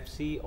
FC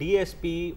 DSP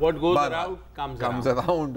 What goes around comes around।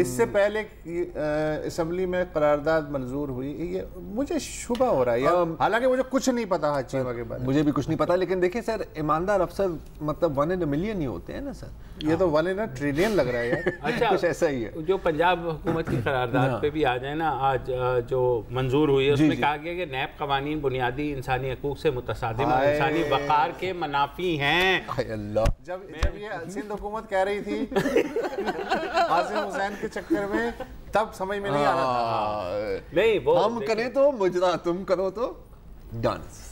اس سے پہلے assembly میں قرارداد منظور ہوئی, یہ مجھے شبہ ہو رہا ہے یار, حالانکہ مجھے کچھ نہیں پتا حج چیمہ کے بارے میں. مجھے بھی کچھ نہیں پتا, لیکن دیکھیں سر ایماندار افسر مطلب 1 in a million ہی ہوتے ہیں نا سر, یہ تو 1 in a trillion لگ رہا ہے یار. اچھا کچھ ایسا ہی ہے. جو پنجاب حکومت کی قرارداد پہ بھی آ جائے نا, آج جو منظور ہوئی ہے اس میں کہا گیا کہ نیب قوانین بنیادی انسانی حقوق سے متصادم اور انسانی وقار کے منافی ہیں. جب یہ سندھ حکومت کہہ رہی تھی عاصم حسین کے چکر میں, تب سمجھ میں نہیں آ رہا تھا. نہیں وہ ہم کریں تو مجرا, تم کرو تو ڈانس.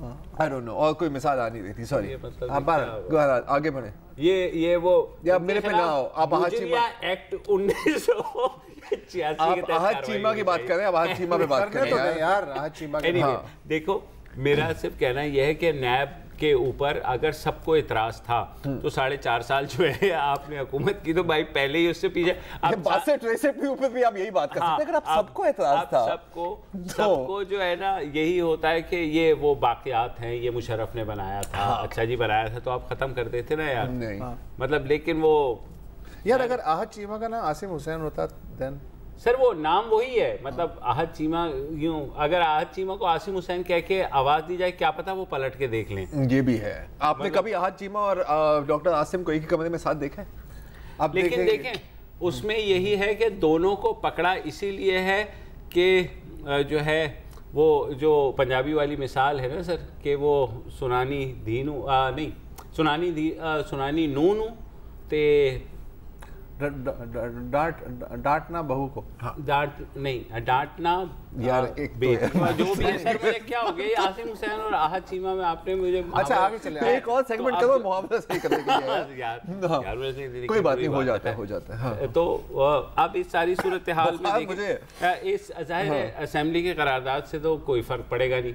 I don't know, اور کوئی مثال آ نہیں رہی تھی, سوری. آگے بڑھیں. یہ وہ یا میرے پہ نہ آؤ, آپ احد چیمہ ایکٹ 1986 آپ احد چیمہ کی بات کریں, آپ احد چیمہ پہ بات کریں یار. احد چیمہ دیکھو, میرا صرف کہنا یہ ہے کہ نیب کے اوپر اگر سب کو اعتراض تھا تو 4.5 سال جو ہے آپ نے حکومت کی, تو بھائی پہلے ہی اس سے پیچھے اوپر بھی آپ یہی بات کر سکتے ہیں. اگر آپ سب کو اعتراض تھا, سب کو جو ہے نا یہی ہوتا ہے کہ یہ وہ باقیات ہیں, یہ مشرف نے بنایا تھا, اچھا جی بنایا تھا, تو آپ ختم کر دیتے نا یار. مطلب لیکن وہ یار اگر احد چیمہ کا نا عاصم حسین ہوتا دین سر وہ نام وہی ہے, مطلب احد چیمہ یوں, اگر احد چیمہ کو عاصم حسین کہہ کے آواز دی جائے, کیا پتا وہ پلٹ کے دیکھ لیں. یہ بھی ہے. آپ نے کبھی احد چیمہ اور ڈاکٹر عاصم کو ایک ہی کمرے میں ساتھ دیکھا ہے؟ لیکن دیکھیں اس میں یہی ہے کہ دونوں کو پکڑا اسی لیے ہے کہ جو ہے وہ جو پنجابی والی مثال ہے نا سر, کہ وہ سنانی دھینو نہیں سنانی نونو تے ڈانٹنا بہو کو, ڈانٹنا یار جو بھی ہے. سر مجھے کیا ہو گیا عاصم حسین اور احد چیمہ میں آپ نے مجھے, اچھا آگے چلے, ایک اور سیگمنٹ کرو محاورہ صحیح کرنے کے لیے. کوئی بات نہیں, ہو جاتا ہے. تو اب اس ساری صورتحال میں دیکھیں, اس ظاہر ہے اسمبلی کی قرارداد سے تو کوئی فرق پڑے گا نہیں,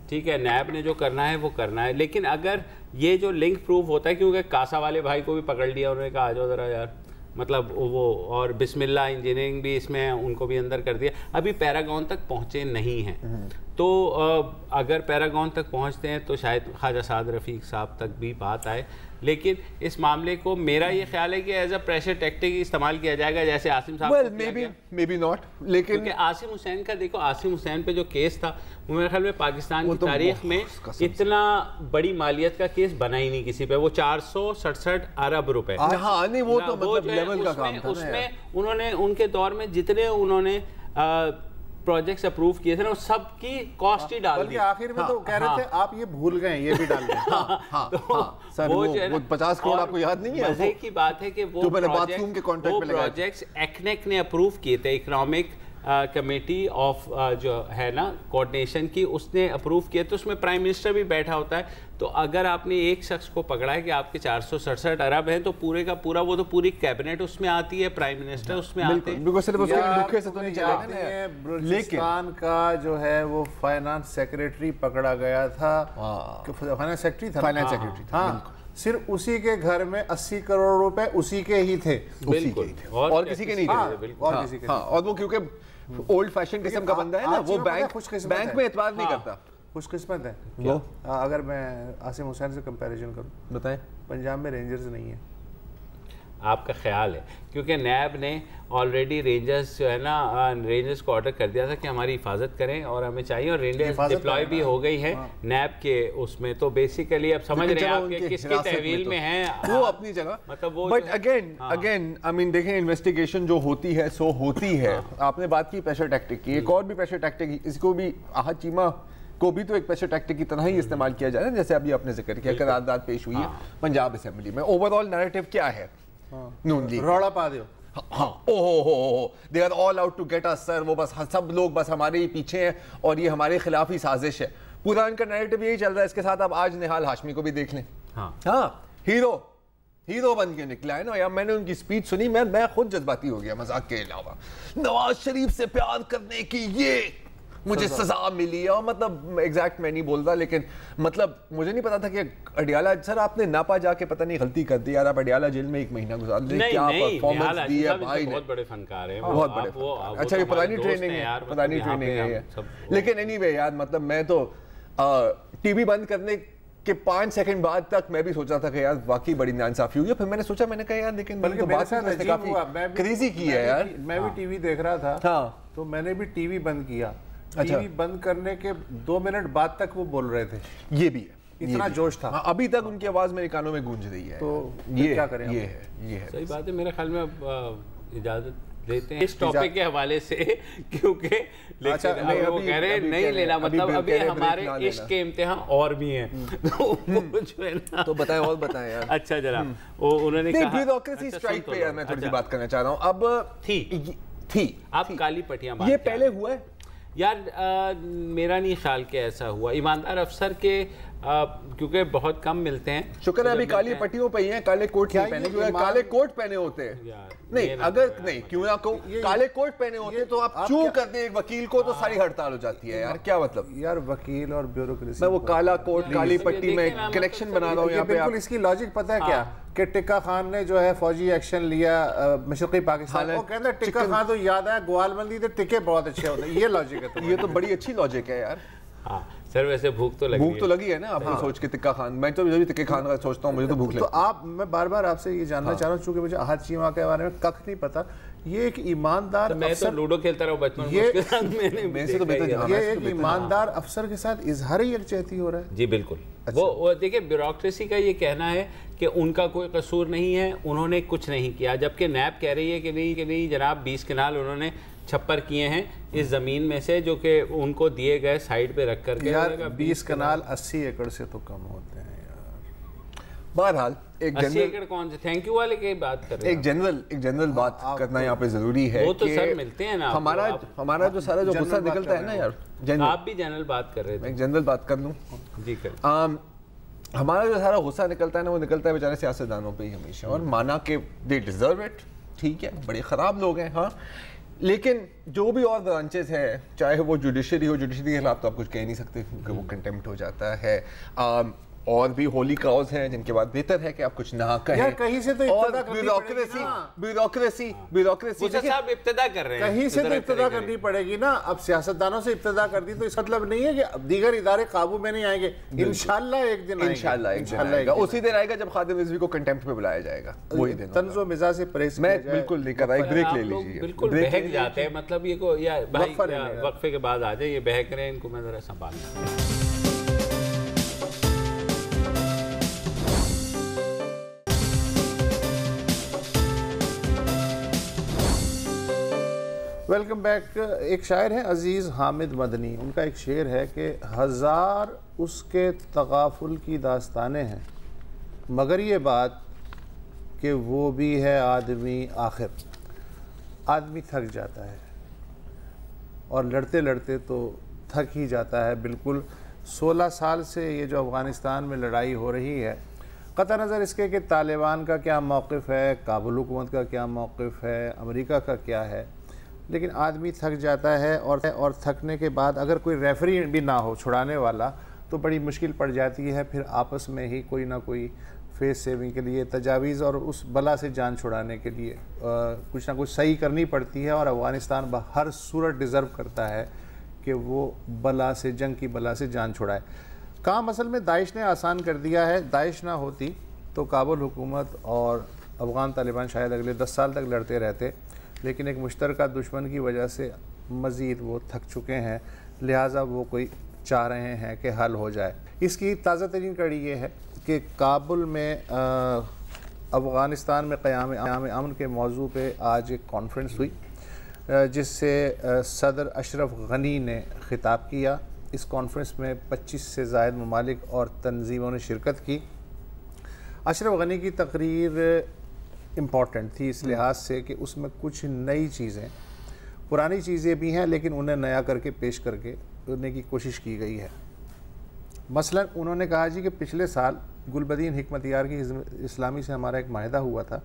ٹھیک ہے, نیب نے جو کرنا ہے وہ کرنا ہے. لیکن اگر یہ جو لنک پروف ہوتا ہے, کیونکہ کاسا والے بھائی کو بھی پکڑ لیا, انہوں نے کہا آ جاؤ ذرا یار, مطلب وہ, اور بسم اللہ انجینئرنگ بھی اس میں ان کو بھی اندر کر دیا. ابھی پیراگون تک پہنچے نہیں ہیں, تو اگر پیراگون تک پہنچتے ہیں تو شاید خواجہ سعد رفیق صاحب تک بھی بات آئے. لیکن اس معاملے کو میرا یہ خیال ہے کہ ایز اے پریشر ٹیکٹک استعمال کیا جائے گا, جیسے عاصم صاحب کو کیا گیا. maybe not, لیکن کیونکہ عاصم حسین کا دیکھو, عاصم حسین پہ جو کیس تھا وہ میرے خیال میں پاکستان کی تاریخ میں اتنا بڑی مالیت کا کیس بنا ہی نہیں کسی پہ. وہ 467 ارب روپے, ہاں نہیں وہ تو مطلب لیول کا کام تھا. اس میں انہوں نے ان کے دور میں جتنے انہوں نے پروجیکٹس اپروو کیے تھے نا, سب کی کاسٹ ہی ڈال دی. آخر میں تو کہہ رہے تھے آپ یہ بھول گئے, یہ بھی ڈال دیں. وہ 50 کروڑ آپ کو یاد نہیں ہے. مزے کی بات ہے کہ وہ پروجیکٹس ایکنیک نے اپروو کیے تھے, اکنامک کمیٹی آف جو ہے نا کوآرڈینیشن کی, اس نے اپروو کیا. تو اس میں پرائم منسٹر بھی بیٹھا ہوتا ہے. تو اگر آپ نے ایک شخص کو پکڑا ہے کہ آپ کے 467 ارب ہیں, تو پورے کا پورا وہ تو پوری کیبنٹ اس میں آتی ہے, پرائم منسٹر اس میں آتے ہیں. بلوچستان کا جو ہے وہ فائنانس سیکریٹری پکڑا گیا تھا, فائنانس سیکریٹری تھا, صرف اسی کے گھر میں 80 کروڑ روپے اسی کے ہی تھے, اور کسی کے نہیں تھے. اور وہ کیونکہ اولڈ فیشن قسم کا بندہ ہے نا, وہ بینک میں اعتبار نہیں کرتا. خوش قسمت ہے. اگر میں عاصم حسین سے کمپیریزن کروں, بتائیں, پنجاب میں رینجرز نہیں ہیں. آپ کا خیال ہے, کیونکہ نیب نے آلریڈی رینجرز جو ہے نا, رینجرز کو آرڈر کر دیا تھا کہ ہماری حفاظت کریں اور ہمیں چاہیے, اور رینجرز ڈپلوائے بھی ہو گئی ہے نیب کے اس میں. تو بیسیکلی اب سمجھ رہے ہیں آپ کہ کس کی تحویل میں ہیں وہ اپنی جگہ. مطلب وہ بٹ اگین آئی مین دیکھیں, انویسٹیگیشن جو ہوتی ہے سو ہوتی ہے. آپ نے بات کی پریشر ٹیکٹک کی, ایک اور بھی پریشر ٹیکٹک, اس کو بھی احد چیمہ کو بھی تو ایک پریشر ٹیکٹک کی طرح ہی استعمال کیا جائے, جیسے ابھی آپ نے ذکر کیا قرارداد پیش ہوئی ہے پنجاب اسمبلی میں. اوور آل نیریٹو کیا ہے, نون لیگ روڑا پا دیو, they are all out to get us sir, وہ بس سب لوگ بس ہمارے ہی پیچھے ہیں اور یہ ہمارے خلاف ہی سازش ہے. پورا ان کا نیریٹو یہی چل رہا ہے. اس کے ساتھ آپ آج نہال ہاشمی کو بھی دیکھ لیں, ہاں ہیرو بن کے نکلا ہے نا یار. میں نے ان کی سپیچ سنی, میں خود جذباتی ہو گیا مذاق کے علاوہ. نواز شریف سے پیار کرنے کی یہ مجھے سزا ملی ہے, اور مطلب ایگزیکٹ میں نہیں بولتا, لیکن مطلب مجھے نہیں پتا تھا کہ اڈیالہ, سر آپ نے ناپا جا کے پتہ نہیں غلطی کر دی یار, آپ اڈیالہ جیل میں 1 مہینہ گزار دیں, کیا پرفارمنس دی ہے بھائی نے, بہت بڑے فنکار ہیں, بہت بڑے. اچھا یہ پرانی ٹریننگ ہے. لیکن اینی وے یار, مطلب میں تو ٹی وی بند کرنے کہ 5 سیکنڈ بعد تک میں بھی سوچا تھا کہ یار واقعی بڑی ناانصافی ہوئی ہے. پھر میں نے سوچا, میں نے کہا یار لیکن بلکہ میرے ساتھ کافی کریزی کی ہے یار. میں بھی ٹی وی دیکھ رہا تھا تو میں نے بھی ٹی وی بند کیا. ٹی وی بند کرنے کے 2 منٹ بعد تک وہ بول رہے تھے. یہ بھی ہے, اتنا جوش تھا. ابھی تک ان کی آواز میرے کانوں میں گونج رہی ہے. تو یہ کیا کریں, یہ ہے صحیح بات ہے. میرے خیال میں اجازت لیتے ہیں اس ٹاپک کے حوالے سے, کیونکہ وہ کہہ رہے ہیں نہیں لینا, مطلب ابھی ہمارے عشق کے امتحان اور بھی ہیں. تو بتائیں اور بتائیں یار. اچھا جناب, انہوں نے کہا بیوروکریسی اسٹرائک پہ یار میں تھوڑی سی بات کرنا چاہ رہا ہوں. اب تھی آپ کالی پٹیاں یہ پہلے ہوا ہے یار؟ میرا نہیں خیال کہ ایسا ہوا. ایماندار افسر کے کیونکہ بہت کم ملتے ہیں. شکر ہے ابھی کالی پٹیوں پہ ہی ہیں, کالے کوٹ نہیں پہنے, کیونکہ کالے کوٹ پہنے ہوتے ہیں. نہیں اگر نہیں کیوں نہ کو کالے کوٹ پہنے ہوتے تو آپ چوں کرتے ایک وکیل کو تو ساری ہڑتال ہو جاتی ہے یار. کیا مطلب یار وکیل اور بیوروکریسی, میں وہ کالا کوٹ کالی پٹی میں کنیکشن بنا رہا ہوں یہاں پہ. بالکل اس کی لاجک پتہ ہے کیا, کہ ٹکا خان نے جو ہے فوجی ایکشن لیا مشرقی پاکستان, وہ کہتا ہے ٹکا خان تو یاد ہے گوال بندی تھے, ٹکے بہت اچھے ہوتے ہیں. یہ لاجک ہے. یہ تو بڑی اچھی لاجک ہے یار. ہاں سر, ویسے بھوک تو لگی ہے نا آپ کو سوچ کے ٹکا خان. میں تو بھی ٹکے خان کا سوچتا ہوں, مجھے تو بھوک لگی. تو میں بار بار آپ سے یہ جاننا چاہ رہا ہوں, چونکہ مجھے احد چیمہ کے بارے میں کخ نہیں پتا. یہ ایک ایماندار, میں تو لوڈو کھیلتا رہا ہوں بچپن میں, یہ ایک ایماندار افسر کے ساتھ اظہار یکجہتی ہو رہا ہے. جی بالکل. وہ دیکھیں بیوروکریسی کا یہ کہنا ہے کہ ان کا کوئی قصور نہیں ہے, انہوں نے کچھ نہیں کیا, جبکہ نیب کہہ رہی ہے کہ نہیں جناب 20 کنال انہوں نے چھپر کیے ہیں اس زمین میں سے جو کہ ان کو دیے گئے سائٹ پہ رکھ کر کے. یار 20 کنال 80 ایکڑ سے تو کم ہوتے ہیں یار. بہرحال ایک 80 ایکڑ کون سے تھینک یو والے کی بات کر رہے ہیں. ایک جنرل بات کرنا یہاں پہ ضروری ہے. وہ تو سر ملتے ہیں نا, ہمارا جو سارا جو غصہ نکلتا ہے نا یار, آپ بھی جنرل بات کر رہے تھے. ایک جنرل بات کر لوں. جی کر. ہمارا جو سارا غصہ نکلتا ہے نا, وہ نکلتا ہے بیچارے سیاستدانوں پہ ہی ہمیشہ. اور مانا کہ دے ڈیزرو اٹ, ٹھیک ہے, بڑے خراب لوگ ہیں ہاں, لیکن جو بھی اور برانچز ہے, چاہے وہ جوڈیشری ہو, جوڈیشری کے خلاف تو آپ کچھ کہہ نہیں سکتے کیونکہ وہ کنٹیمپٹ ہو جاتا ہے. اور بھی ہولی کاؤز ہیں جن کے بعد بہتر ہے کہ آپ کچھ نہ کہیں. کہیں سے تو بیوروکریسی صاحب ابتدا کر رہے ہیں, کہیں سے تو ابتدا کرنی پڑے گی نا. اب سیاستدانوں سے ابتدا کر دی تو اس مطلب نہیں ہے کہ دیگر ادارے قابو میں نہیں آئیں گے. انشاءاللہ ایک دن آئے گا. اسی دن آئے گا جب خادم رضوی کو کنٹیمپٹ پہ بلایا جائے گا. وہی دن طنز و مزاح سے پرہیز. میں بالکل نہیں کر رہا, ایک بریک لے لیجیے. بالکل بہک جاتے ہیں, مطلب یہ کو یا وقفے کے بعد آ جائے, یہ بہک رہے ہیں, ان کو میں ذرا سنبھالنا. Welcome back. ایک شاعر ہیں عزیز حامد مدنی, ان کا ایک شعر ہے کہ 1000 اس کے تغافل کی داستانیں ہیں, مگر یہ بات کہ وہ بھی ہے آدمی آخر. آدمی تھک جاتا ہے اور لڑتے لڑتے تو تھک ہی جاتا ہے. بالکل 16 سال سے یہ جو افغانستان میں لڑائی ہو رہی ہے, قطع نظر اس کے کہ طالبان کا کیا موقف ہے, کابل حکومت کا کیا موقف ہے, امریکہ کا کیا ہے, لیکن آدمی تھک جاتا ہے. اور تھکنے کے بعد اگر کوئی ریفری بھی نہ ہو چھڑانے والا تو بڑی مشکل پڑ جاتی ہے. پھر آپس میں ہی کوئی نہ کوئی فیس سیونگ کے لیے تجاویز اور اس بلا سے جان چھڑانے کے لیے کچھ نہ کچھ صحیح کرنی پڑتی ہے. اور افغانستان بہر صورت ڈیزرو کرتا ہے کہ وہ بلا سے, جنگ کی بلا سے جان چھڑائے. کام اصل میں داعش نے آسان کر دیا ہے. داعش نہ ہوتی تو کابل حکومت اور افغان طالبان شاید اگلے 10 سال تک لڑتے رہتے, لیکن ایک مشترکہ دشمن کی وجہ سے مزید وہ تھک چکے ہیں, لہٰذا وہ کوئی چاہ رہے ہیں کہ حل ہو جائے. اس کی تازہ ترین کڑی یہ ہے کہ کابل میں افغانستان میں قیام امن کے موضوع پہ آج ایک کانفرنس ہوئی جس سے صدر اشرف غنی نے خطاب کیا. اس کانفرنس میں 25 سے زائد ممالک اور تنظیموں نے شرکت کی. اشرف غنی کی تقریر امپورٹنٹ تھی اس لحاظ سے کہ اس میں کچھ نئی چیزیں, پرانی چیزیں بھی ہیں لیکن انہیں نیا کر کے پیش کر کے کرنے کی کوشش کی گئی ہے. مثلا انہوں نے کہا جی کہ پچھلے سال گلبدین حکمت یار کی حزب اسلامی سے ہمارا ایک معاہدہ ہوا تھا,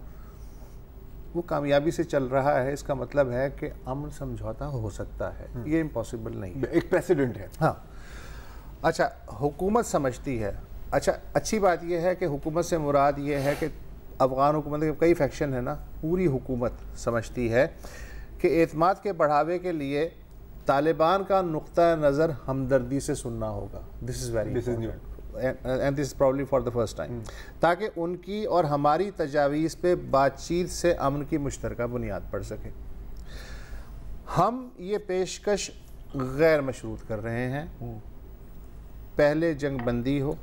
وہ کامیابی سے چل رہا ہے. اس کا مطلب ہے کہ امن سمجھوتا ہو سکتا ہے, یہ امپاسبل نہیں, ایک پریسیڈنٹ ہے. ہاں اچھا, حکومت سمجھتی ہے. اچھا, اچھی بات یہ ہے کہ حکومت سے مراد یہ ہے کہ افغان حکومت کے کئی فیکشن ہے نا, پوری حکومت سمجھتی ہے کہ اعتماد کے بڑھاوے کے لیے طالبان کا نقطہ نظر ہمدردی سے سننا ہوگا. This is very and this probably for the first time, تاکہ ان کی اور ہماری تجاویز پہ بات چیت سے امن کی مشترکہ بنیاد پڑ سکے۔ ہم یہ پیشکش غیر مشروط کر رہے ہیں، پہلے جنگ بندی ہو،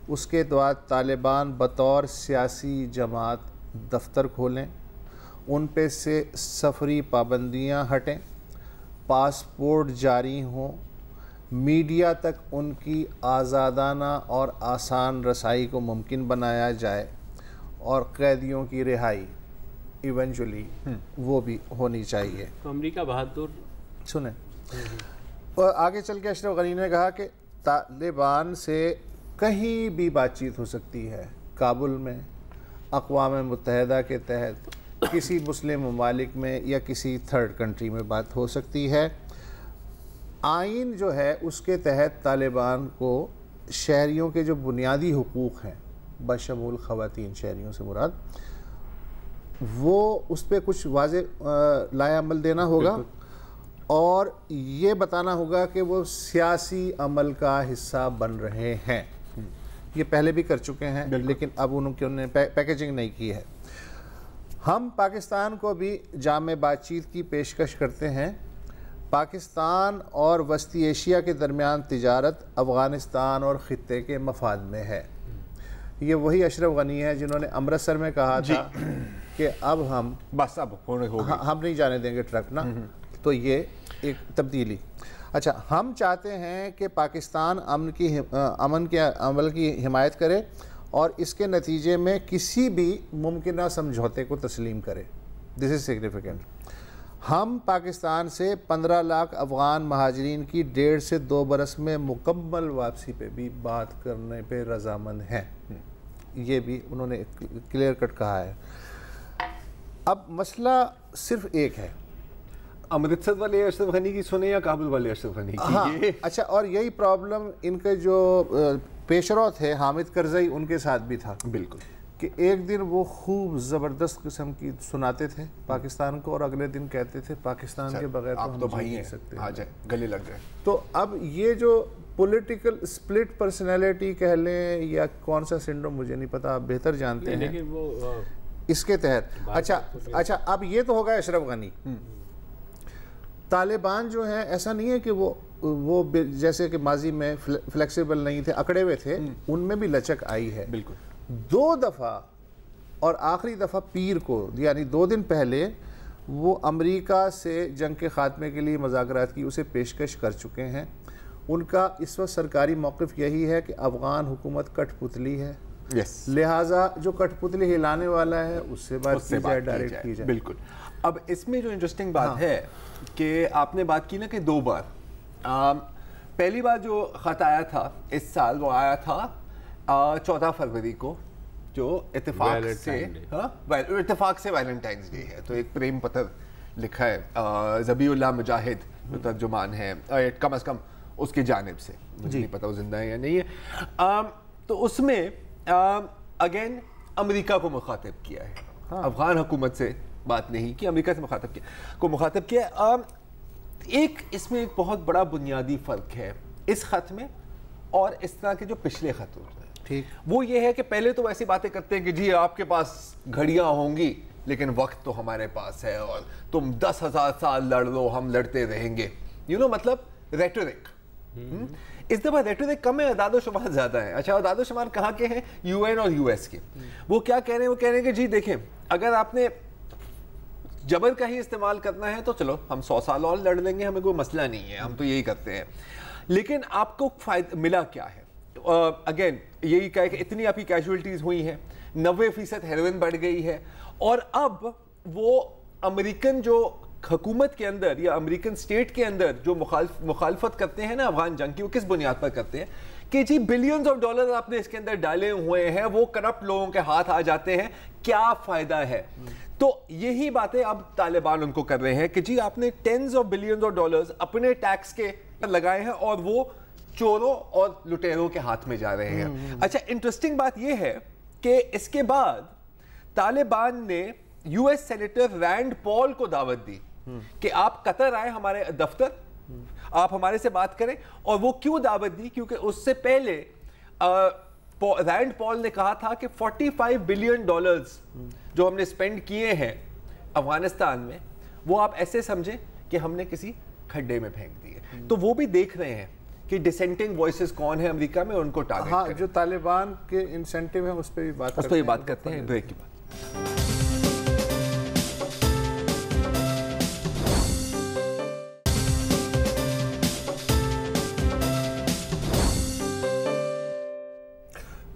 اس کے بعد طالبان بطور سیاسی جماعت دفتر کھولیں، ان پہ سے سفری پابندیاں ہٹیں، پاسپورٹ جاری ہوں، میڈیا تک ان کی آزادانہ اور آسان رسائی کو ممکن بنایا جائے، اور قیدیوں کی رہائی ایونچولی وہ بھی ہونی چاہیے۔ تو امریکہ بہادر سنیں، اور آگے چل کے اشرف غنی نے کہا کہ طالبان سے کہیں بھی بات چیت ہو سکتی ہے، کابل میں، اقوام متحدہ کے تحت، کسی مسلم ممالک میں، یا کسی تھرڈ کنٹری میں بات ہو سکتی ہے۔ آئین جو ہے اس کے تحت طالبان کو شہریوں کے جو بنیادی حقوق ہیں، بشمول خواتین شہریوں سے مراد، وہ اس پہ کچھ واضح لائحہ عمل دینا ہوگا، اور یہ بتانا ہوگا کہ وہ سیاسی عمل کا حصہ بن رہے ہیں۔ یہ پہلے بھی کر چکے ہیں، لیکن اب انہوں نے پیکیجنگ نہیں کی ہے۔ ہم پاکستان کو بھی جامع بات چیت کی پیشکش کرتے ہیں۔ پاکستان اور وسطی ایشیا کے درمیان تجارت افغانستان اور خطے کے مفاد میں ہے۔ یہ وہی اشرف غنی ہے جنہوں نے امرتسر میں کہا تھا کہ اب ہم بس اب ہم نہیں جانے دیں گے ٹرک نا، تو یہ ایک تبدیلی۔ اچھا، ہم چاہتے ہیں کہ پاکستان امن کے عمل کی حمایت کرے اور اس کے نتیجے میں کسی بھی ممکنہ سمجھوتے کو تسلیم کرے۔ دس از سگنیفیکنٹ۔ ہم پاکستان سے 15 لاکھ افغان مہاجرین کی 1.5 سے 2 برس میں مکمل واپسی پہ بھی بات کرنے پہ رضامند ہیں۔ یہ بھی انہوں نے کلیئر کٹ کہا ہے۔ اب مسئلہ صرف ایک ہے، امرتسر والے اشرف غنی کی سنیں یا کابل والے اشرف غنی کی؟ اچھا، اور یہی پرابلم ان کے جو پیشرو تھے حامد کرزئی، ان کے ساتھ بھی تھا۔ بالکل، کہ ایک دن وہ خوب زبردست قسم کی سناتے تھے پاکستان کو، اور اگلے دن کہتے تھے پاکستان کے بغیر تو ہم جی نہیں سکتے، آ جائیں گلے لگ گئے۔ تو اب یہ جو پولیٹیکل اسپلٹ پرسنالٹی کہہ لیں یا کون سا سنڈروم، مجھے نہیں پتا، آپ بہتر جانتے ہیں، لیکن وہ اس کے تحت اچھا اب یہ تو ہوگا اشرف غنی۔ طالبان جو ہیں ایسا نہیں ہے کہ وہ جیسے کہ ماضی میں فلیکسیبل نہیں تھے، اکڑے ہوئے تھے، ان میں بھی لچک آئی ہے۔ بالکل، 2 دفعہ اور آخری دفعہ پیر کو، یعنی 2 دن پہلے، وہ امریکہ سے جنگ کے خاتمے کے لیے مذاکرات کی اسے پیشکش کر چکے ہیں۔ ان کا اس وقت سرکاری موقف یہی ہے کہ افغان حکومت کٹ پتلی ہے، لہٰذا جو کٹ پتلی ہلانے والا ہے اس سے بات کی جائے، ڈائریکٹ کی جائے۔ بالکل۔ اب اس میں جو انٹرسٹنگ بات ہے کہ آپ نے بات کی نا کہ 2 بار، پہلی بار جو خط آیا تھا اس سال وہ آیا تھا 14 فروری کو، جو اتفاق سے ویلنٹائنز ڈے ہے، تو ایک پریم پتر لکھا ہے ذبیح اللہ مجاہد جو ترجمان ہے، کم از کم اس کی جانب سے، مجھے نہیں پتا وہ زندہ ہے یا نہیں ہے۔ تو اس میں اگین امریکہ کو مخاطب کیا ہے، افغان حکومت سے بات نہیں کی، امریکہ سے مخاطب کیا۔ ایک اس میں ایک بہت بڑا بنیادی فرق ہے اس خط میں اور اس طرح کے جو پچھلے خط ہوتے ہیں، ٹھیک، وہ یہ ہے کہ پہلے تو ایسی باتیں کرتے ہیں کہ جی آپ کے پاس گھڑیاں ہوں گی لیکن وقت تو ہمارے پاس ہے، اور تم 10,000 سال لڑ لو، ہم لڑتے رہیں گے، مطلب ریٹورک۔ اس دفعہ ریٹورک کم ہے، اعداد و شمار زیادہ ہے۔ اچھا، اعداد و شمار کہاں کے ہیں؟ UN اور US کے۔ وہ کیا کہہ رہے ہیں؟ وہ کہہ رہے ہیں کہ جی دیکھیں، اگر آپ نے جبر کا ہی استعمال کرنا ہے تو چلو ہم 100 سال اور لڑ لیں گے، ہمیں کوئی مسئلہ نہیں ہے، ہم تو یہی کرتے ہیں، لیکن آپ کو فائدہ ملا کیا ہے؟ اگین یہی کہا کہ اتنی آپ کی کیجولٹیز ہوئی ہیں، 90% ہیروئن بڑھ گئی ہے، اور اب وہ امریکن جو حکومت کے اندر یا امریکن سٹیٹ کے اندر جو مخالفت کرتے ہیں نا افغان جنگ کی، وہ کس بنیاد پر کرتے ہیں کہ جی بلینز آف ڈالر آپ نے اس کے اندر ڈالے ہوئے ہیں، وہ کرپٹ لوگوں کے ہاتھ آ جاتے ہیں، کیا فائدہ ہے؟ تو یہی باتیں اب طالبان ان کو کر رہے ہیں کہ جی آپ نے tens of billions of dollars اپنے ٹیکس کے لگائے ہیں اور وہ چوروں اور لٹیروں کے ہاتھ میں جا رہے ہیں۔ اچھا، انٹرسٹنگ بات یہ ہے کہ اس کے بعد طالبان نے US سینیٹر رینڈ پال کو دعوت دی کہ آپ قطر آئے ہمارے دفتر، آپ ہمارے سے بات کریں، اور وہ کیوں دعوت دی؟ کیونکہ اس سے پہلے رینڈ پال نے کہا تھا کہ $45 بلین جو ہم نے اسپینڈ کیے ہیں افغانستان میں وہ آپ ایسے سمجھیں کہ ہم نے کسی کھڈے میں پھینک دیے. تو وہ بھی دیکھ رہے ہیں کہ ڈسینٹنگ وائسز کون ہیں امریکہ میں, ان کو ٹارگٹ ہاں جو طالبان کے انسینٹیو ہیں اس پہ بھی بات کرتے ہیں. بریک کی بات.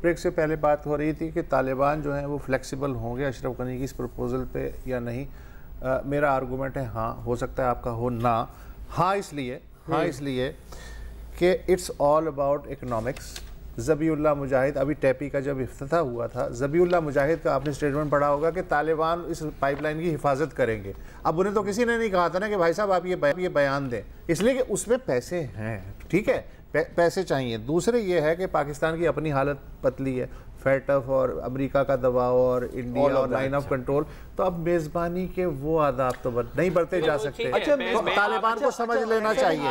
بریک سے پہلے بات ہو رہی تھی کہ طالبان جو ہیں وہ فلیکسیبل ہوں گے اشرف غنی کی اس پروپوزل پہ یا نہیں. میرا آرگومنٹ ہے ہاں ہو سکتا ہے آپ کا ہو نہ. ہاں اس لیے کہ it's all about economics. Zabih اللہ مجاہد ابھی ٹیپی کا جب افتتاح ہوا تھا, ذبیح اللہ مجاہد کا آپ نے اسٹیٹمنٹ پڑھا ہوگا کہ طالبان اس پائپ لائن کی حفاظت کریں گے. اب انہیں تو کسی نے نہیں کہا تھا نا کہ بھائی صاحب آپ یہ بیان دیں, اس لیے کہ اس میں پیسے ہیں, ٹھیک ہے, پیسے چاہیے. دوسرے یہ ہے کہ پاکستان کی اپنی حالت پتلی ہے, فیٹف اور امریکہ کا دباؤ اور انڈیا اور لائن آف کنٹرول, تو اب میزبانی کے وہ آداب تو نہیں برتے جا سکتے. اچھا طالبان کو سمجھ لینا چاہیے.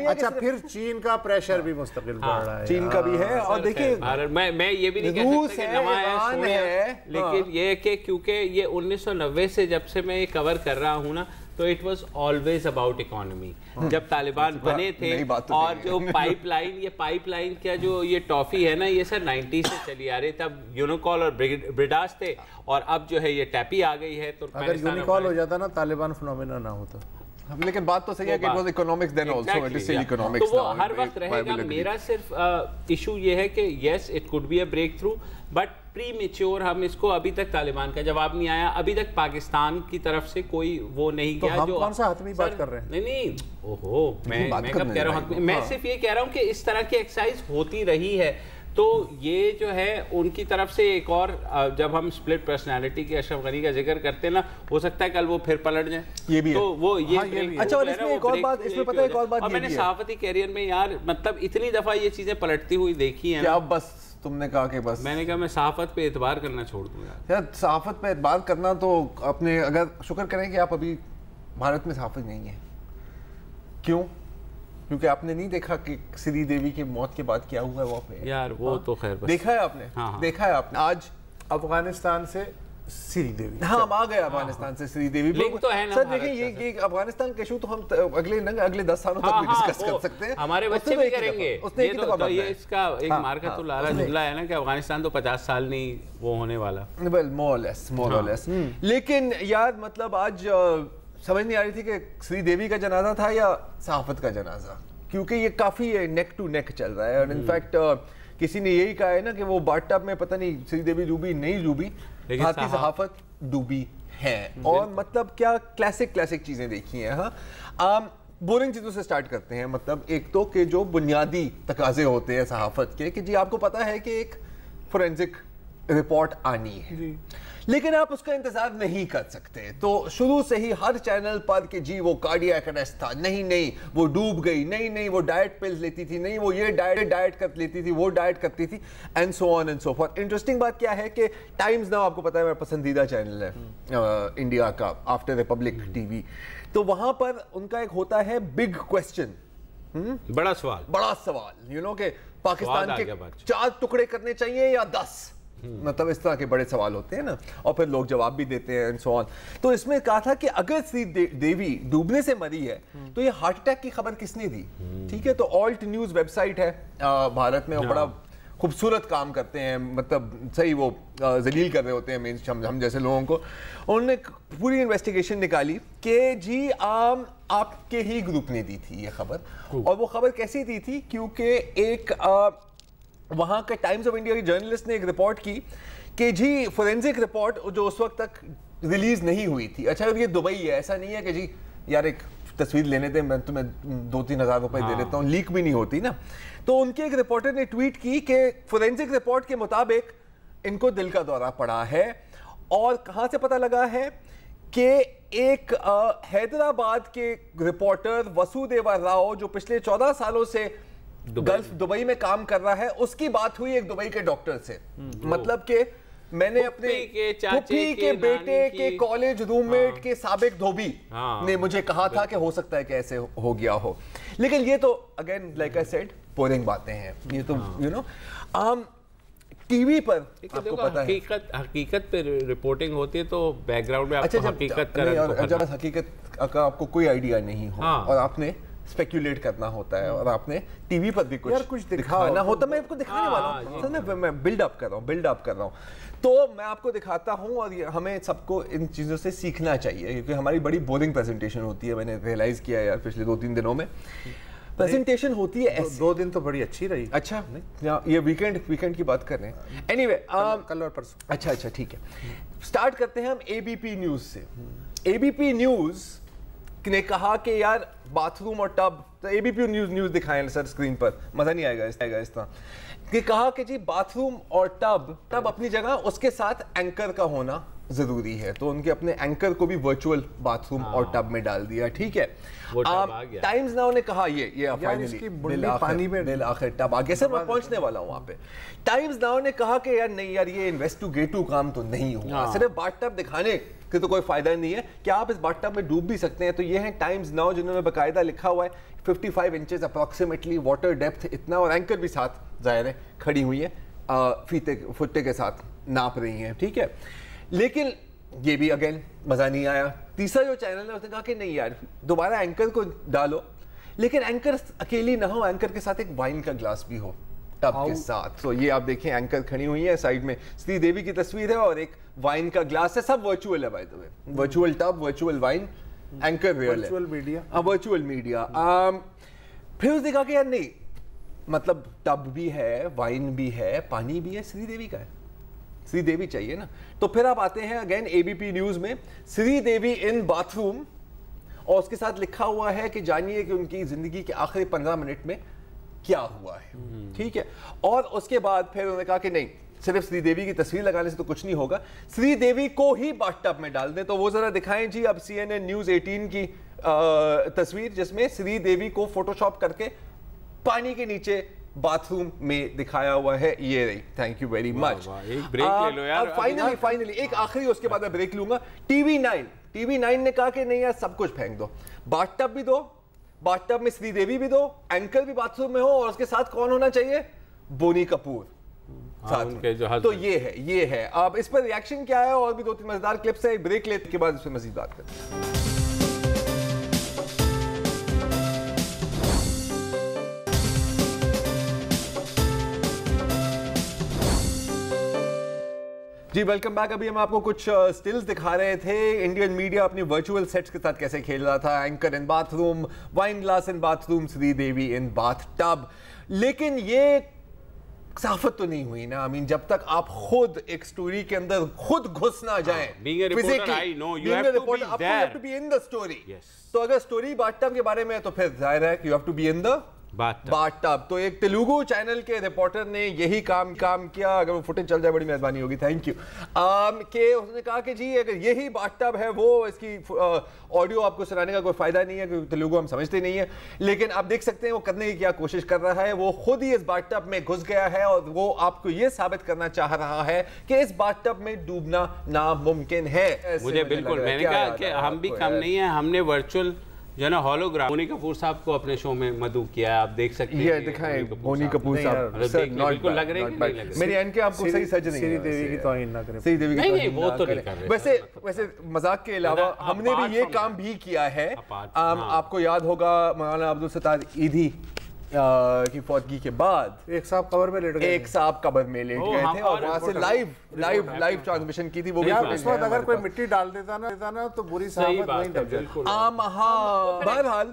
اچھا پھر چین کا پریشر بھی مستقل بڑھ رہا ہے, چین کا بھی ہے. اور دیکھیے میں یہ بھی نہیں کہہ سکتا کہ نواں ہے, لیکن یہ کہ کیونکہ یہ 1990 سے جب سے میں یہ کور کر رہا ہوں نا, تو it was always about economy. جب طالبان بنے تھے اور جو پائپ لائن کیا جو یہ ٹافی ہے نا, یہ سر 90 سے چلی آ رہی. تب یونیکال اور بریڈاس تھے, اور اب جو ہے یہ ٹیپی آ گئی ہے. تو اگر یونیکال ہو جاتا نا طالبان فنومینا نہ ہوتا. لیکن بات تو صحیح ہے کہ it was economics then also, it is still economics now. تو وہ ہر وقت رہے گا. میرا صرف ایشو یہ ہے کہ yes it could be a breakthrough, but premature ہم اس کو ابھی تک طالبان کا جواب نہیں آیا. ابھی تک پاکستان کی طرف سے کوئی وہ نہیں گیا. جو کون سا حتمی بات کر رہے ہیں؟ نہیں اوہو میں کب کہہ رہا ہوں, میں صرف یہ کہہ رہا ہوں کہ اس طرح کی ایکسرسائز ہوتی رہی ہے. تو یہ جو ہے ان کی طرف سے ایک اور, جب ہم سپلٹ پرسنالٹی کے اشرف غنی کا ذکر کرتے ہیں نا, ہو سکتا ہے کل وہ پھر پلٹ جائیں. یہ بھی ہے. تو وہ یہ اچھا, اور اس میں ایک اور بات, اس میں پتہ ہے ایک اور بات, میں نے صحافتی کیریئر میں یار مطلب اتنی دفعہ یہ چیزیں پلٹتی ہوئی دیکھی ہیں. کیا بس تم نے کہا کہ بس میں نے کہا میں صحافت پہ اعتبار کرنا چھوڑ دوں گا. یار صحافت پہ اعتبار کرنا تو اپنے, اگر شکر کریں کہ آپ ابھی بھارت میں صحافت نہیں ہیں. کیوں؟ کیونکہ آپ نے نہیں دیکھا کہ سری دیوی کی موت کے بعد کیا ہوا ہے وہاں پہ. یار وہ تو خیر دیکھا ہے آپ نے, دیکھا ہے آپ نے. آج افغانستان سے سری دیوی, ہاں ہم آ گئے افغانستان سے سری دیوی. سر دیکھیں یہ افغانستان کے ایشو تو ہم اگلے 10 سالوں تک بھی ڈسکس کر سکتے ہیں. ہمارے بچے بھی کریں گے. یہ اس کا ایک مارکت العلا جملہ ہے نا کہ افغانستان تو 50 سال نہیں وہ ہونے والا. more or less. لیکن یار مطلب آج سمجھ نہیں آ رہی تھی کہ سری دیوی کا جنازہ تھا یا صحافت کا جنازہ, کیونکہ یہ کافی نیک ٹو نیک چل رہا ہے. اور انفیکٹ کسی نے یہی کہا ہے نا کہ وہ بات ٹب میں پتہ نہیں سری دیوی ڈوبی نہیں ڈوبی, بھارتی صحافت ڈوبی ہے. اور مطلب کیا کلاسک چیزیں دیکھی ہیں. ہاں بورنگ چیزوں سے سٹارٹ کرتے ہیں. مطلب ایک تو کہ جو بنیادی تقاضے ہوتے ہیں صحافت کے, کہ جی آپ کو پتہ ہے کہ ایک فورینزک رپورٹ آنی ہے, لیکن آپ اس کا انتظار نہیں کر سکتے. تو شروع سے ہی ہر چینل پر کہ جی وہ کارڈیاک اریسٹ تھا, نہیں وہ ڈوب گئی, نہیں وہ ڈائٹ پلز لیتی تھی, نہیں وہ یہ ڈائٹ کر لیتی تھی, وہ ڈائٹ کرتی تھی, and so on and so forth. Interesting بات کیا ہے کہ ٹائمز ناؤ آپ کو پتا ہے میرا پسندیدہ چینل ہے انڈیا کا آفٹر ریپبلک ٹی وی. تو وہاں پر ان کا ایک ہوتا ہے بگ کوسچن, بڑا سوال, یو نو کہ پاکستان کے 4 ٹکڑے کرنے چاہیے یا 10, مطلب اس طرح کے بڑے سوال ہوتے ہیں نا, اور پھر لوگ جواب بھی دیتے ہیں اینڈ سو آن. تو اس میں کہا تھا کہ اگر سری دیوی ڈوبنے سے مری ہے تو یہ ہارٹ اٹیک کی خبر کس نے دی. ٹھیک ہے, تو آلٹ نیوز ویب سائٹ ہے بھارت میں, بڑا خوبصورت کام کرتے ہیں, مطلب صحیح وہ ذلیل کر رہے ہوتے ہیں ہم جیسے لوگوں کو. انہوں نے پوری انویسٹیگیشن نکالی کہ جی آپ کے ہی گروپ نے دی تھی یہ خبر. اور وہ خبر کیسی دی تھی, کیونکہ ایک وہاں کے ٹائمز آف انڈیا کی جرنلسٹ نے ایک رپورٹ کی کہ جی فورینزک رپورٹ جو اس وقت تک ریلیز نہیں ہوئی تھی. اچھا یہ دبئی ہے, ایسا نہیں ہے کہ جی یار ایک تصویر لینے دیں میں تمہیں 2-3 ہزار روپے دے دیتا ہوں, لیک بھی نہیں ہوتی نا. تو ان کے ایک رپورٹر نے ٹویٹ کی کہ فورینزک رپورٹ کے مطابق ان کو دل کا دورہ پڑا ہے. اور کہاں سے پتہ لگا ہے کہ ایک حیدرآباد کے رپورٹر وسودیوا راؤ جو پچھلے 14 سالوں سے گلف دبئی میں کام کر رہا ہے, اس کی بات ہوئی ایک دبئی کے ڈاکٹر سے. مطلب کہ میں نے اپنے پھوپھی کے بیٹے کے کالج روم میٹ کے سابق دھوبی نے مجھے کہا تھا کہ ہو سکتا ہے کہ ایسے ہو گیا ہو. لیکن یہ تو again like I said boring باتیں ہیں یہ تو یو نو ٹی وی پر آپ کو پتا ہے حقیقت پہ رپورٹنگ ہوتی ہے تو بیک گراؤنڈ میں آپ کو حقیقت کا جب حقیقت کا آپ کو کوئی آئیڈیا نہیں ہو اور آپ نے اسپیکولیٹ کرنا ہوتا ہے اور آپ نے ٹی وی پر بھی کچھ دکھانا ہوتا ہے. میں آپ کو دکھانے والا ہوں, میں بلڈ اپ کر رہا ہوں تو میں آپ کو دکھاتا ہوں اور ہمیں سب کو ان چیزوں سے سیکھنا چاہیے کیونکہ ہماری بڑی بورنگ پریزنٹیشن ہوتی ہے. میں نے ریئلائز کیا یار پچھلے 2-3 دنوں میں پریزنٹیشن ہوتی ہے. 2 دن تو بڑی اچھی رہی. اچھا یہ ویکینڈ کی بات کر رہے ہیں. اینی وے کل اور پرسوں. اچھا ٹھیک ہے, اسٹارٹ کرتے ہیں ہم اے بی پی نیوز سے. اے بی پی نیوز نے کہا کہ یار باتھ روم اور ٹب, اے بی پی نیوز دکھائیں سر اسکرین پر, مزہ نہیں آئے گا اس طرح. کہ کہا کہ جی باتھ روم اور ٹب اپنی جگہ, اس کے ساتھ اینکر کا ہونا ضروری ہے. تو ان کے اپنے اینکر کو بھی ورچوئل باتھ روم اور ٹب میں ڈال دیا. ٹھیک ہے, ٹائمز ناؤ نے کہا یہ فائنلی بالآخر ٹب آ گیا. سر میں پہنچنے والا ہوں وہاں پہ. ٹائمز ناؤ نے کہا کہ یار نہیں یار یہ انویسٹیگیٹو کام تو نہیں ہوا, صرف باتھ ٹب دکھانے کہ تو کوئی فائدہ نہیں ہے, کیا آپ اس باتھ ٹب میں ڈوب بھی سکتے ہیں. تو یہ ہیں ٹائمز ناؤ جنہوں نے باقاعدہ لکھا ہوا ہے 55 انچز اپروکسیمیٹلی واٹر ڈیپتھ اتنا, اور اینکر بھی ساتھ ظاہر ہے کھڑی ہوئی ہیں فٹے کے ساتھ ناپ رہی ہیں. ٹھیک ہے, لیکن یہ بھی اگین مزہ نہیں آیا. تیسرا جو چینل ہے اس نے کہا کہ نہیں یار دوبارہ اینکر کو ڈالو, لیکن اینکر اکیلی نہ ہو, اینکر کے ساتھ ایک وائن کا گلاس بھی ہو ٹب کے ساتھ. تو یہ آپ دیکھیں اینکر کھڑی ہوئی ہے, سائڈ میں سری دیوی کی تصویر ہے اور ایک وائن کا گلاس ہے. سب ورچوئل ہے by the way, virtual tub, virtual wine, anchor real ہے, ورچوئل میڈیا. پھر اس نے کہا کہ یار نہیں مطلب ٹب بھی ہے, وائن بھی ہے, پانی بھی ہے, سری دیوی کا ہے, سری دیوی چاہیے نا. تو پھر آپ آتے ہیں again a B P news میں, سری دیوی ان باتھ روم, اور اس کے ساتھ لکھا ہوا ہے کہ جانیے کہ ان کی زندگی کے آخری 15 منٹ میں کیا ہوا ہے. ٹھیک ہے, اور اس کے بعد پھر انہوں نے کہا کہ نہیں صرف سری دیوی کی تصویر لگانے سے تو کچھ نہیں ہوگا, سری دیوی کو ہی باتھ ٹب میں ڈال دیں. تو وہ ذرا دکھائیں جی اب CNN نیوز 18 کی تصویر جس میں سری دیوی کو فوٹو شاپ کر کے پانی کے نیچے باتھ روم میں دکھایا ہوا ہے. یہ رہی, thank you very much. Finally ایک آخری, اس کے بعد میں بریک لوں گا. ٹی وی 9 نے کہا کہ نہیں یار سب کچھ پھینک دو, باتھ ٹب بھی دو, باتھ ٹب میں سری دیوی بھی دو, اینکر بھی باتھ روم میں ہو, اور اس کے ساتھ کون ہونا چاہیے, بونی کپور. تو یہ ہے. اب اس پر ریاکشن کیا ہے, اور بھی 2-3 مزیدار کلپس ہیں, ایک بریک لینے کے بعد اس پہ مزید بات کرتے ہیں. جی ویلکم بیک. ابھی ہم آپ کو کچھ سٹلز دکھا رہے تھے, انڈین میڈیا اپنی ورچوئل سیٹس کے ساتھ کیسے کھیل رہا تھا. اینکر ان باتھ روم, وائن گلاس ان باتھ روم, سری دیوی ان باتھ ٹب. لیکن یہ صحافت تو نہیں ہوئی نا. جب تک آپ خود ایک سٹوری کے اندر خود گھس نہ جائیں, تو اگر سٹوری باتھ ٹب کے بارے میں ہے تو پھر ظاہر ہے کہ you have to be in the bath tub. تو ایک تیلگو چینل کے رپورٹر نے یہی کام کیا, اگر وہ فوٹیج چل جائے بڑی مہربانی ہوگی, تھینک یو. کہ اس نے کہا کہ جی اگر یہی باتھ ٹب ہے, وہ اس کی آڈیو آپ کو سنانے کا کوئی فائدہ نہیں ہے کیونکہ تیلگو ہم سمجھتے نہیں ہیں. لیکن آپ دیکھ سکتے ہیں وہ کرنے کی کیا کوشش کر رہا ہے. وہ خود ہی اس باتھ ٹب میں گھس گیا ہے اور وہ آپ کو یہ ثابت کرنا چاہ رہا ہے کہ اس باتھ ٹب میں ڈوبنا ناممکن ہے. مجھے بالکل, میں نے کہا کہ ہم بھی کم نہیں ہیں, ہم نے ورچوئل جو ہے نا ہولوگرام بونی کپور صاحب کو اپنے شو میں مدعو کیا ہے. آپ دیکھ سکتے ہیں, یہ دکھائیں بونی کپور صاحب, بالکل لگ رہے ہیں میری اینڈ کے آپ کو صحیح سج نہیں ہے. سری دیوی کی توہین نہ کریں, سری دیوی کی توہین وہ تو نہیں کر رہے. ویسے مذاق کے علاوہ ہم نے بھی یہ کام بھی کیا ہے. آپ کو یاد ہوگا مولانا عبدالستار ایدھی کی فوتگی کے بعد ایک صاحب قبر میں لیٹ گئے تھے اور وہاں سے لائیو ٹرانسمیشن کی تھی. وہ بھی اس وقت اگر کوئی مٹی ڈال دیتا نا تو بری صحافت وہیں دب جاتی. بہرحال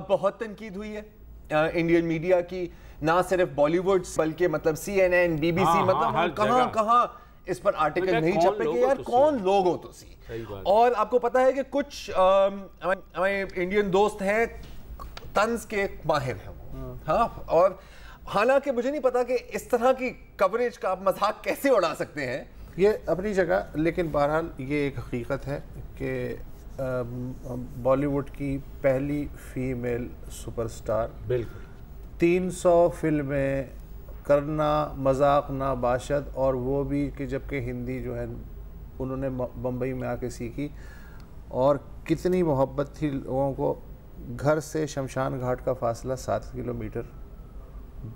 بہت تنقید ہوئی ہے انڈین میڈیا کی, نہ صرف بالی ووڈ بلکہ مطلب CNN, BBC, مطلب کہاں اس پر آرٹیکل نہیں چھپے کہ یار کون لوگ ہو تو سی. اور آپ کو پتا ہے کہ کچھ ہمارے انڈین دوست ہیں طنز کے ماہر ہیں, ہاں, اور حالانکہ مجھے نہیں پتا کہ اس طرح کی کوریج کا آپ مذاق کیسے اڑا سکتے ہیں. یہ اپنی جگہ, لیکن بہرحال یہ ایک حقیقت ہے کہ بالی ووڈ کی پہلی فیمیل سپر سٹار, بالکل 300 فلمیں کرنا مذاق نہ باشد, اور وہ بھی کہ جبکہ ہندی جو ہے انہوں نے بمبئی میں آ کے سیکھی, اور کتنی محبت تھی لوگوں کو. گھر سے شمشان گھاٹ کا فاصلہ 7 کلومیٹر,